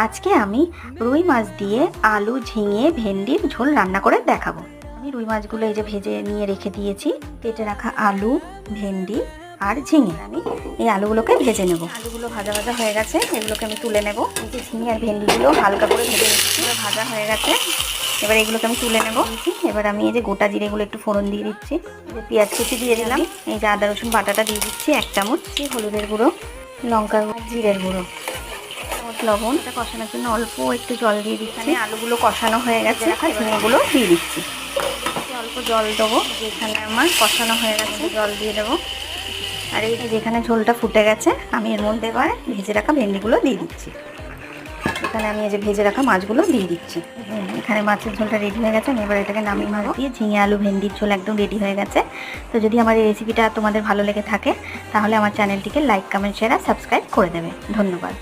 আজকে আমি রুই মাছ দিয়ে আলু, ঝিঙে, ভেন্ডির ঝোল রান্না করে দেখাবো। আমি রুই মাছগুলো এই যে ভেজে নিয়ে রেখে দিয়েছি। কেটে রাখা আলু, ভেন্ডি আর ঝিঙে আমি এই আলুগুলোকে ভেজে নেব। আলুগুলো ভাজা ভাজা হয়ে গেছে, এগুলোকে আমি তুলে নেব। এই যে ঝিঙে আর ভেন্ডিগুলো হালকা করে ভেজে নিচ্ছি, ভাজা হয়ে গেছে। এবার এগুলোকে আমি তুলে নেব। এবার আমি এই যে গোটা জিরেগুলো একটু ফোড়ন দিয়ে দিচ্ছি, পেঁয়াজ কুচি দিয়ে দিলাম, এই যে আদা রসুন বাটাটা দিয়ে দিচ্ছি 1 চামচ, হলুদের গুঁড়ো, লঙ্কার গুঁড়ো, জিরের গুঁড়ো, লবণ। এটা কষানোর জন্য অল্প একটু জল দিয়ে দিচ্ছি। আলুগুলো কষানো হয়ে গেছে, ঝিঙেগুলো দিয়ে দিচ্ছি। অল্প জল দেবো, যেখানে আমার কষানো হয়ে গেছে জল দিয়ে দেবো। আর এই যেখানে ঝোলটা ফুটে গেছে আমি এর মধ্যে এবার ভেজে রাখা ভেন্ডিগুলো দিয়ে দিচ্ছি। এখানে আমি এই যে ভেজে রাখা মাছগুলো দিয়ে দিচ্ছি। এখানে মাছের ঝোলটা রেডি হয়ে গেছে। আমি এবার এটাকে নামিয়ে নেবো। দিয়ে ঝিঙে আলু ভেন্ডির ঝোল একদম রেডি হয়ে গেছে। তো যদি আমার এই রেসিপিটা তোমাদের ভালো লেগে থাকে তাহলে আমার চ্যানেলটিকে লাইক, কমেন্ট, শেয়ার আর সাবস্ক্রাইব করে দেবে। ধন্যবাদ।